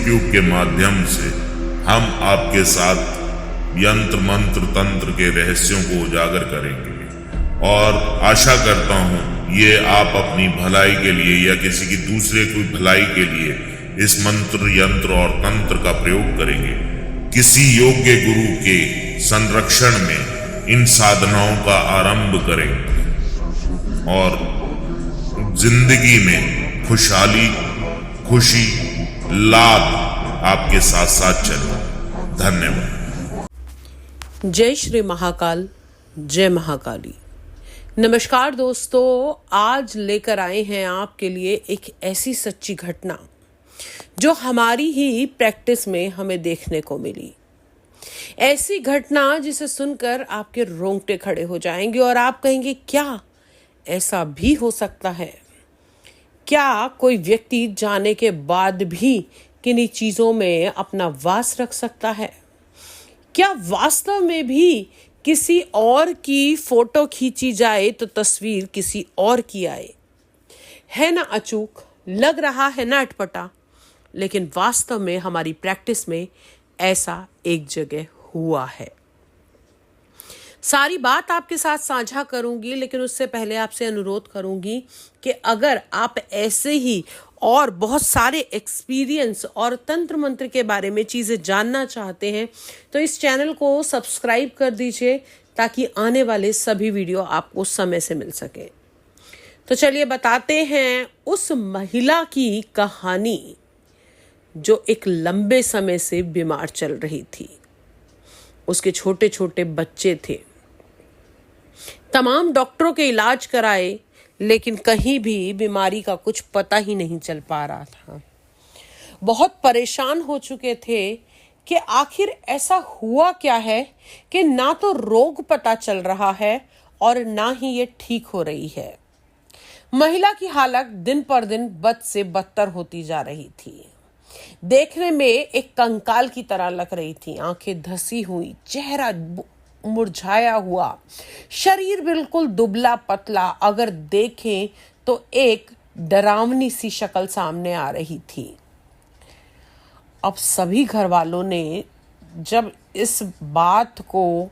YouTube के माध्यम से हम आपके साथ यंत्र मंत्र तंत्र के रहस्यों को उजागर करेंगे और आशा करता हूँ ये आप अपनी भलाई के लिए या किसी की दूसरे कोई भलाई के लिए इस मंत्र यंत्र और तंत्र का प्रयोग करेंगे। किसी योग्य गुरु के संरक्षण में इन साधनाओं का आरंभ करें और जिंदगी में खुशहाली, खुशी, लाभ आपके साथ साथ चले। धन्यवाद। जय श्री महाकाल, जय महाकाली। नमस्कार दोस्तों, आज लेकर आए हैं आपके लिए एक ऐसी सच्ची घटना जो हमारी ही प्रैक्टिस में हमें देखने को मिली। ऐसी घटना जिसे सुनकर आपके रोंगटे खड़े हो जाएंगे और आप कहेंगे क्या ऐसा भी हो सकता है? क्या कोई व्यक्ति जाने के बाद भी किन्हीं चीजों में अपना वास रख सकता है? क्या वास्तव में भी किसी और की फोटो खींची जाए तो तस्वीर किसी और की आए? है ना अचूक, लग रहा है ना अटपटा, लेकिन वास्तव में हमारी प्रैक्टिस में ऐसा एक जगह हुआ है। सारी बात आपके साथ साझा करूंगी, लेकिन उससे पहले आपसे अनुरोध करूंगी कि अगर आप ऐसे ही और बहुत सारे एक्सपीरियंस और तंत्र मंत्र के बारे में चीजें जानना चाहते हैं तो इस चैनल को सब्सक्राइब कर दीजिए ताकि आने वाले सभी वीडियो आपको समय से मिल सके। तो चलिए बताते हैं उस महिला की कहानी जो एक लंबे समय से बीमार चल रही थी। उसके छोटे छोटे बच्चे थे। तमाम डॉक्टरों के इलाज कराए, लेकिन कहीं भी बीमारी का कुछ पता ही नहीं चल पा रहा था। बहुत परेशान हो चुके थे कि आखिर ऐसा हुआ क्या है कि ना तो रोग पता चल रहा है और ना ही ये ठीक हो रही है। महिला की हालत दिन पर दिन बद से बदतर होती जा रही थी। देखने में एक कंकाल की तरह लग रही थी। आंखें धसी हुई, चेहरा मुरझाया हुआ, शरीर बिल्कुल दुबला पतला, अगर देखें तो एक डरावनी सी शक्ल सामने आ रही थी। अब सभी घर वालों ने जब इस बात को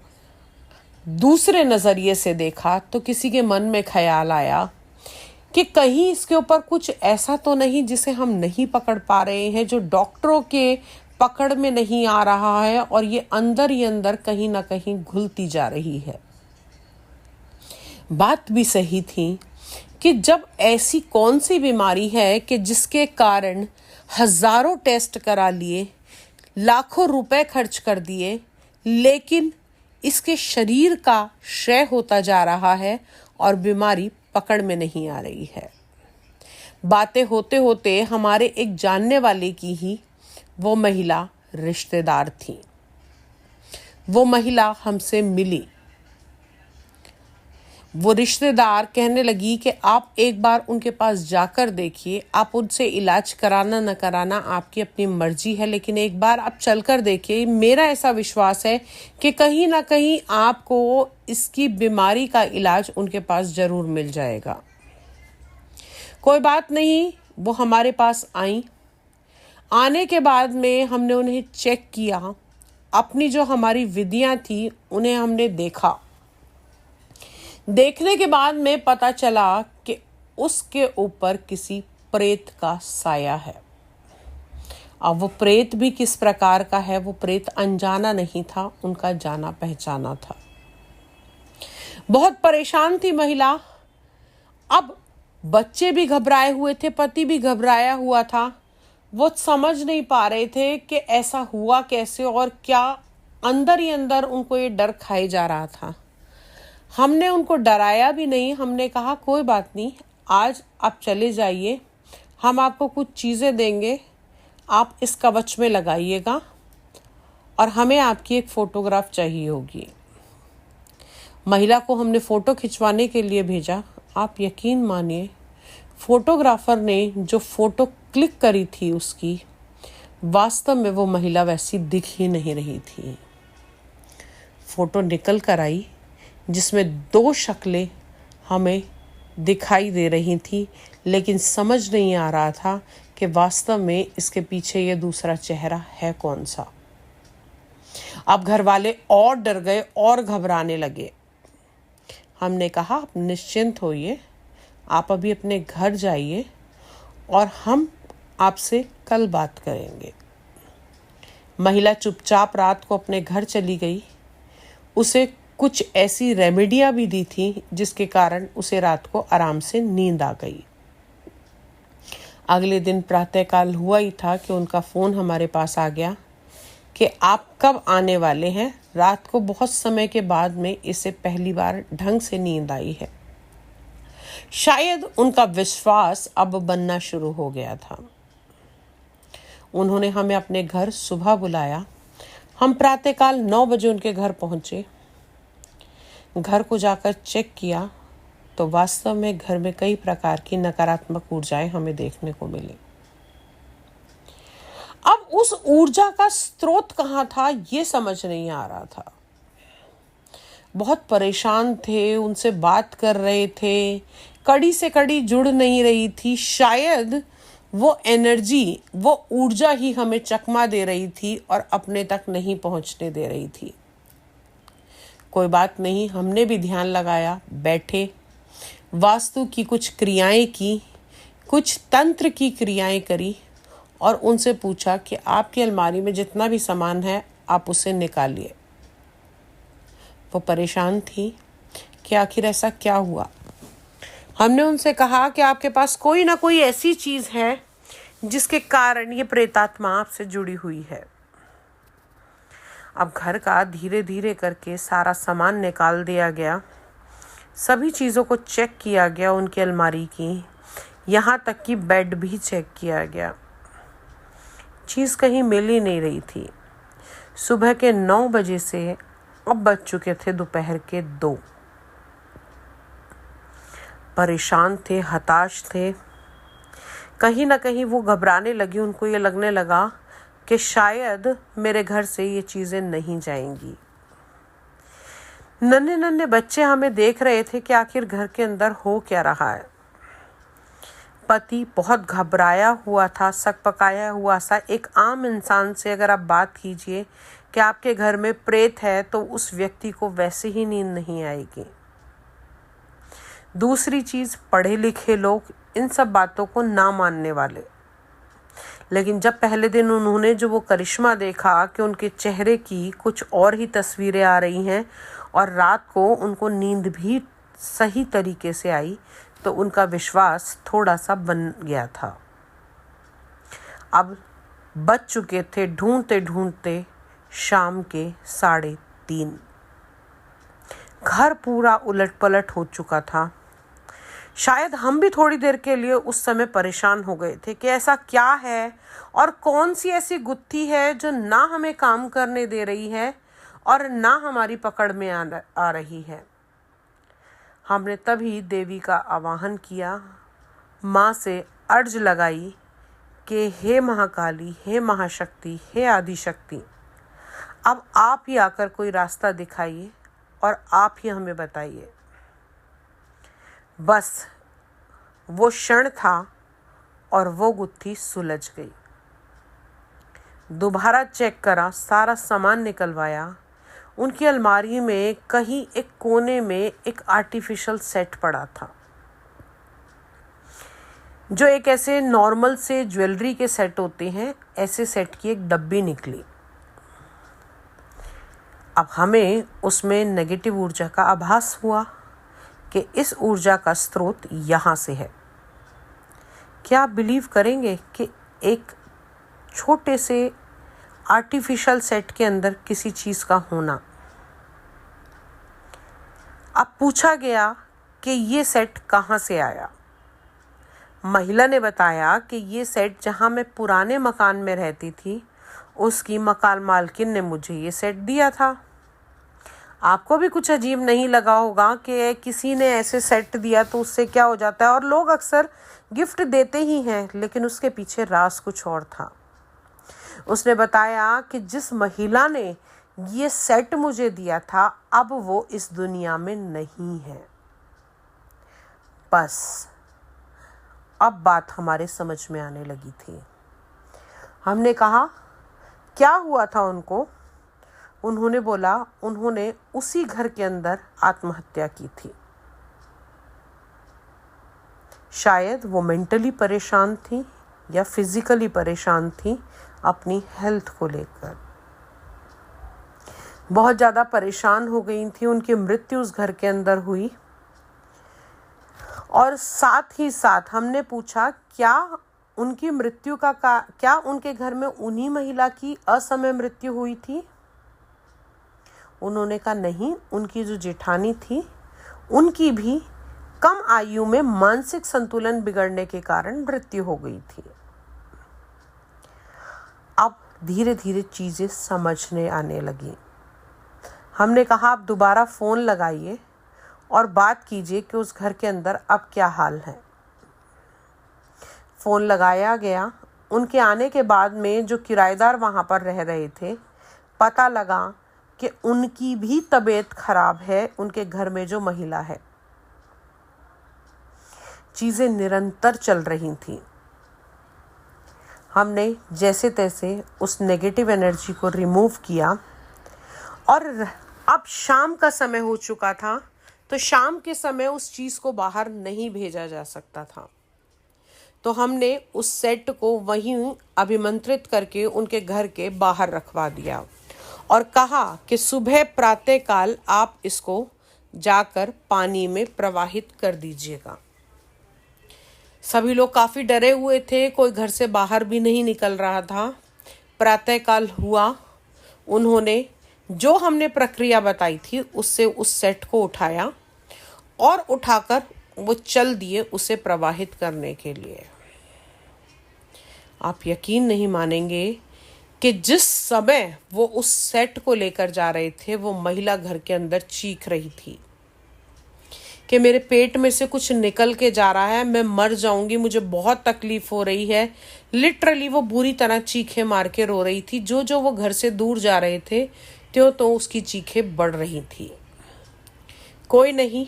दूसरे नजरिए से देखा तो किसी के मन में ख्याल आया कि कहीं इसके ऊपर कुछ ऐसा तो नहीं जिसे हम नहीं पकड़ पा रहे हैं, जो डॉक्टरों के पकड़ में नहीं आ रहा है और ये अंदर ही अंदर कहीं ना कहीं घुलती जा रही है। बात भी सही थी कि जब ऐसी कौन सी बीमारी है कि जिसके कारण हजारों टेस्ट करा लिए, लाखों रुपए खर्च कर दिए, लेकिन इसके शरीर का क्षय होता जा रहा है और बीमारी पकड़ में नहीं आ रही है। बातें होते होते हमारे एक जानने वाले की ही वो महिला रिश्तेदार थी। वो महिला हमसे मिली। वो रिश्तेदार कहने लगी कि आप एक बार उनके पास जाकर देखिए, आप उनसे इलाज कराना न कराना आपकी अपनी मर्जी है, लेकिन एक बार आप चलकर देखिए। मेरा ऐसा विश्वास है कि कहीं ना कहीं आपको इसकी बीमारी का इलाज उनके पास जरूर मिल जाएगा। कोई बात नहीं, वो हमारे पास आई। आने के बाद में हमने उन्हें चेक किया। अपनी जो हमारी विधियां थी उन्हें हमने देखा। देखने के बाद में पता चला कि उसके ऊपर किसी प्रेत का साया है। अब वो प्रेत भी किस प्रकार का है, वो प्रेत अनजाना नहीं था, उनका जाना पहचाना था। बहुत परेशान थी महिला। अब बच्चे भी घबराए हुए थे, पति भी घबराया हुआ था। वो समझ नहीं पा रहे थे कि ऐसा हुआ कैसे और क्या अंदर ही अंदर उनको ये डर खाए जा रहा था। हमने उनको डराया भी नहीं। हमने कहा कोई बात नहीं, आज आप चले जाइए, हम आपको कुछ चीज़ें देंगे, आप इस कवच में लगाइएगा और हमें आपकी एक फ़ोटोग्राफ चाहिए होगी। महिला को हमने फ़ोटो खिंचवाने के लिए भेजा। आप यकीन मानिए, फोटोग्राफर ने जो फ़ोटो क्लिक करी थी उसकी, वास्तव में वो महिला वैसी दिख ही नहीं रही थी। फ़ोटो निकल कर आई जिसमें दो शक्लें हमें दिखाई दे रही थी, लेकिन समझ नहीं आ रहा था कि वास्तव में इसके पीछे ये दूसरा चेहरा है कौन सा। अब घर वाले और डर गए और घबराने लगे। हमने कहा, आप निश्चिंत होइए, आप अभी अपने घर जाइए और हम आपसे कल बात करेंगे। महिला चुपचाप रात को अपने घर चली गई। उसे कुछ ऐसी रेमेडियां भी दी थी जिसके कारण उसे रात को आराम से नींद आ गई। अगले दिन प्रातःकाल हुआ ही था कि उनका फ़ोन हमारे पास आ गया कि आप कब आने वाले हैं। रात को बहुत समय के बाद में इसे पहली बार ढंग से नींद आई है। शायद उनका विश्वास अब बनना शुरू हो गया था। उन्होंने हमें अपने घर सुबह बुलाया। हम प्रातःकाल 9 बजे उनके घर पहुंचे। घर को जाकर चेक किया तो वास्तव में घर में कई प्रकार की नकारात्मक ऊर्जाएं हमें देखने को मिली। अब उस ऊर्जा का स्रोत कहाँ था ये समझ नहीं आ रहा था। बहुत परेशान थे, उनसे बात कर रहे थे, कड़ी से कड़ी जुड़ नहीं रही थी। शायद वो एनर्जी, वो ऊर्जा ही हमें चकमा दे रही थी और अपने तक नहीं पहुंचने दे रही थी। कोई बात नहीं, हमने भी ध्यान लगाया, बैठे, वास्तु की कुछ क्रियाएं की, कुछ तंत्र की क्रियाएं करी और उनसे पूछा कि आपकी अलमारी में जितना भी सामान है आप उसे निकालिए। वो परेशान थी कि आखिर ऐसा क्या हुआ। हमने उनसे कहा कि आपके पास कोई ना कोई ऐसी चीज़ है जिसके कारण ये प्रेतात्मा आपसे जुड़ी हुई है। अब घर का धीरे धीरे करके सारा सामान निकाल दिया गया। सभी चीज़ों को चेक किया गया, उनकी अलमारी की, यहाँ तक कि बेड भी चेक किया गया। चीज़ कहीं मिल ही नहीं रही थी। सुबह के 9 बजे से अब बज चुके थे दोपहर के 2। परेशान थे, हताश थे। कहीं ना कहीं वो घबराने लगी। उनको ये लगने लगा कि शायद मेरे घर से ये चीज़ें नहीं जाएंगी। नन्हे नन्हे बच्चे हमें देख रहे थे कि आखिर घर के अंदर हो क्या रहा है। पति बहुत घबराया हुआ था, सकपकाया हुआ सा। एक आम इंसान से अगर आप बात कीजिए कि आपके घर में प्रेत है तो उस व्यक्ति को वैसे ही नींद नहीं आएगी। दूसरी चीज़, पढ़े लिखे लोग इन सब बातों को ना मानने वाले। लेकिन जब पहले दिन उन्होंने जो वो करिश्मा देखा कि उनके चेहरे की कुछ और ही तस्वीरें आ रही हैं और रात को उनको नींद भी सही तरीके से आई, तो उनका विश्वास थोड़ा सा बन गया था। अब बज चुके थे ढूंढते ढूंढते शाम के 3:30। घर पूरा उलट पलट हो चुका था। शायद हम भी थोड़ी देर के लिए उस समय परेशान हो गए थे कि ऐसा क्या है और कौन सी ऐसी गुत्थी है जो ना हमें काम करने दे रही है और ना हमारी पकड़ में आ रही है। हमने तभी देवी का आवाहन किया, माँ से अर्ज लगाई कि हे महाकाली, हे महाशक्ति, हे आदिशक्ति, अब आप ही आकर कोई रास्ता दिखाइए और आप ही हमें बताइए। बस वो क्षण था और वो गुत्थी सुलझ गई। दोबारा चेक करा, सारा सामान निकलवाया। उनकी अलमारी में कहीं एक कोने में एक आर्टिफिशियल सेट पड़ा था, जो एक ऐसे नॉर्मल से ज्वेलरी के सेट होते हैं, ऐसे सेट की एक डब्बी निकली। अब हमें उसमें नेगेटिव ऊर्जा का आभास हुआ कि इस ऊर्जा का स्रोत यहाँ से है। क्या आप बिलीव करेंगे कि एक छोटे से आर्टिफिशियल सेट के अंदर किसी चीज़ का होना। अब पूछा गया कि ये सेट कहाँ से आया। महिला ने बताया कि ये सेट जहाँ मैं पुराने मकान में रहती थी, उसकी मकान मालकिन ने मुझे ये सेट दिया था। आपको भी कुछ अजीब नहीं लगा होगा कि किसी ने ऐसे सेट दिया तो उससे क्या हो जाता है, और लोग अक्सर गिफ्ट देते ही हैं, लेकिन उसके पीछे राज कुछ और था। उसने बताया कि जिस महिला ने ये सेट मुझे दिया था, अब वो इस दुनिया में नहीं है। बस अब बात हमारे समझ में आने लगी थी। हमने कहा क्या हुआ था उनको? उन्होंने बोला उन्होंने उसी घर के अंदर आत्महत्या की थी। शायद वो मेंटली परेशान थी या फिजिकली परेशान थी, अपनी हेल्थ को लेकर बहुत ज़्यादा परेशान हो गई थी। उनकी मृत्यु उस घर के अंदर हुई और साथ ही साथ हमने पूछा क्या उनकी मृत्यु का क्या उनके घर में उन्हीं महिला की असमय मृत्यु हुई थी? उन्होंने कहा नहीं, उनकी जो जेठानी थी उनकी भी कम आयु में मानसिक संतुलन बिगड़ने के कारण मृत्यु हो गई थी। अब धीरे धीरे चीजें समझने आने लगी। हमने कहा आप दोबारा फोन लगाइए और बात कीजिए कि उस घर के अंदर अब क्या हाल है। फोन लगाया गया। उनके आने के बाद में जो किराएदार वहां पर रह रहे थे, पता लगा कि उनकी भी तबीयत खराब है, उनके घर में जो महिला है। चीजें निरंतर चल रही थी। हमने जैसे तैसे उस नेगेटिव एनर्जी को रिमूव किया और अब शाम का समय हो चुका था, तो शाम के समय उस चीज को बाहर नहीं भेजा जा सकता था। तो हमने उस सेट को वहीं अभिमंत्रित करके उनके घर के बाहर रखवा दिया और कहा कि सुबह प्रातः काल आप इसको जाकर पानी में प्रवाहित कर दीजिएगा। सभी लोग काफी डरे हुए थे, कोई घर से बाहर भी नहीं निकल रहा था। प्रातः काल हुआ, उन्होंने जो हमने प्रक्रिया बताई थी उससे उस सेट को उठाया और उठाकर वो चल दिए उसे प्रवाहित करने के लिए। आप यकीन नहीं मानेंगे कि जिस समय वो उस सेट को लेकर जा रहे थे, वो महिला घर के अंदर चीख रही थी कि मेरे पेट में से कुछ निकल के जा रहा है, मैं मर जाऊंगी, मुझे बहुत तकलीफ हो रही है। लिटरली वो बुरी तरह चीखें मार के रो रही थी। जो वो घर से दूर जा रहे थे, त्यों तो उसकी चीखें बढ़ रही थी। कोई नहीं,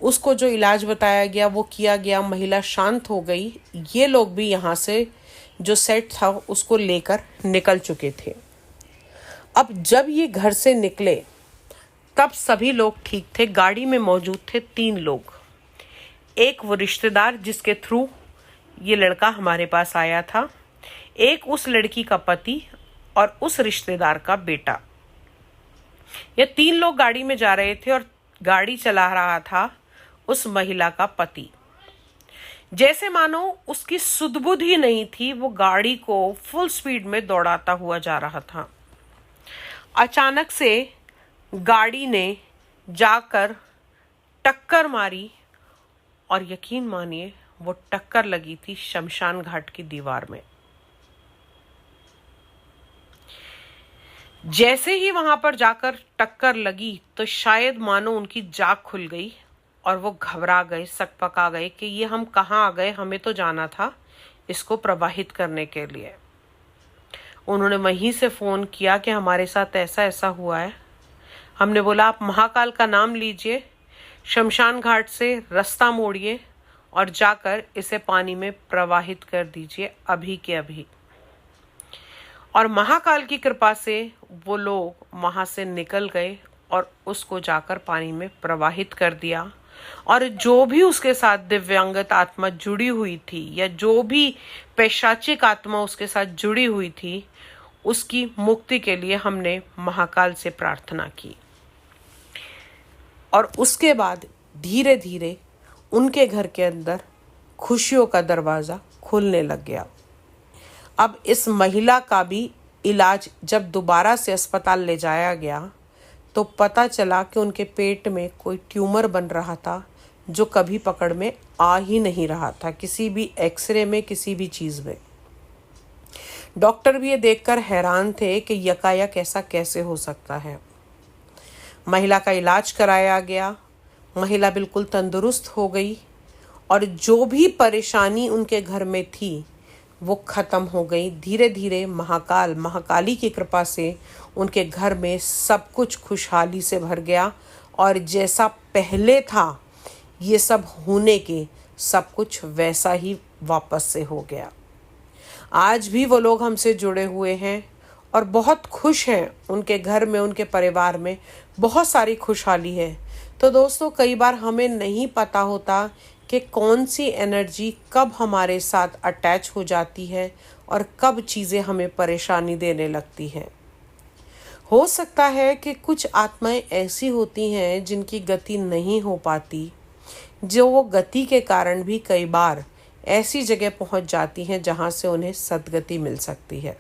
उसको जो इलाज बताया गया वो किया गया, महिला शांत हो गई। ये लोग भी यहाँ से जो सेट था उसको लेकर निकल चुके थे। अब जब ये घर से निकले तब सभी लोग ठीक थे। गाड़ी में मौजूद थे 3 लोग। एक वो रिश्तेदार जिसके थ्रू ये लड़का हमारे पास आया था, एक उस लड़की का पति और उस रिश्तेदार का बेटा। ये 3 लोग गाड़ी में जा रहे थे और गाड़ी चला रहा था उस महिला का पति। जैसे मानो उसकी सुध-बुध ही नहीं थी, वो गाड़ी को फुल स्पीड में दौड़ाता हुआ जा रहा था। अचानक से गाड़ी ने जाकर टक्कर मारी और यकीन मानिए वो टक्कर लगी थी शमशान घाट की दीवार में। जैसे ही वहां पर जाकर टक्कर लगी तो शायद मानो उनकी जाग खुल गई और वो घबरा गए, सकपका गए कि ये हम कहाँ आ गए, हमें तो जाना था इसको प्रवाहित करने के लिए। उन्होंने वहीं से फोन किया कि हमारे साथ ऐसा ऐसा हुआ है। हमने बोला आप महाकाल का नाम लीजिए, शमशान घाट से रास्ता मोड़िए और जाकर इसे पानी में प्रवाहित कर दीजिए अभी के अभी। और महाकाल की कृपा से वो लोग वहां से निकल गए और उसको जाकर पानी में प्रवाहित कर दिया। और जो भी उसके साथ दिव्यांगत आत्मा जुड़ी हुई थी या जो भी पैशाचिक आत्मा उसके साथ जुड़ी हुई थी, उसकी मुक्ति के लिए हमने महाकाल से प्रार्थना की। और उसके बाद धीरे धीरे उनके घर के अंदर खुशियों का दरवाज़ा खुलने लग गया। अब इस महिला का भी इलाज जब दोबारा से अस्पताल ले जाया गया तो पता चला कि उनके पेट में कोई ट्यूमर बन रहा था जो कभी पकड़ में आ ही नहीं रहा था, किसी भी एक्सरे में, किसी भी चीज़ में। डॉक्टर भी ये देखकर हैरान थे कि यकायक ऐसा कैसे हो सकता है। महिला का इलाज कराया गया, महिला बिल्कुल तंदुरुस्त हो गई और जो भी परेशानी उनके घर में थी वो ख़त्म हो गई। धीरे धीरे महाकाली की कृपा से उनके घर में सब कुछ खुशहाली से भर गया और जैसा पहले था ये सब होने के सब कुछ वैसा ही वापस से हो गया। आज भी वो लोग हमसे जुड़े हुए हैं और बहुत खुश हैं। उनके घर में, उनके परिवार में बहुत सारी खुशहाली है। तो दोस्तों, कई बार हमें नहीं पता होता कि कौन सी एनर्जी कब हमारे साथ अटैच हो जाती है और कब चीज़ें हमें परेशानी देने लगती हैं। हो सकता है कि कुछ आत्माएं ऐसी होती हैं जिनकी गति नहीं हो पाती, जो वो गति के कारण भी कई बार ऐसी जगह पहुंच जाती हैं जहां से उन्हें सद्गति मिल सकती है।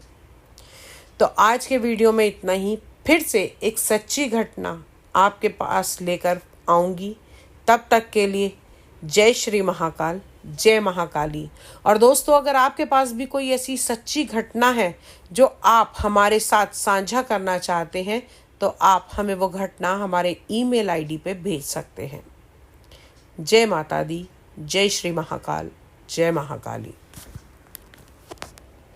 तो आज के वीडियो में इतना ही। फिर से एक सच्ची घटना आपके पास लेकर आऊँगी। तब तक के लिए जय श्री महाकाल, जय महाकाली। और दोस्तों, अगर आपके पास भी कोई ऐसी सच्ची घटना है जो आप हमारे साथ साझा करना चाहते हैं, तो आप हमें वो घटना हमारे ईमेल आईडी पे भेज सकते हैं। जय माता दी, जय श्री महाकाल, जय महाकाली।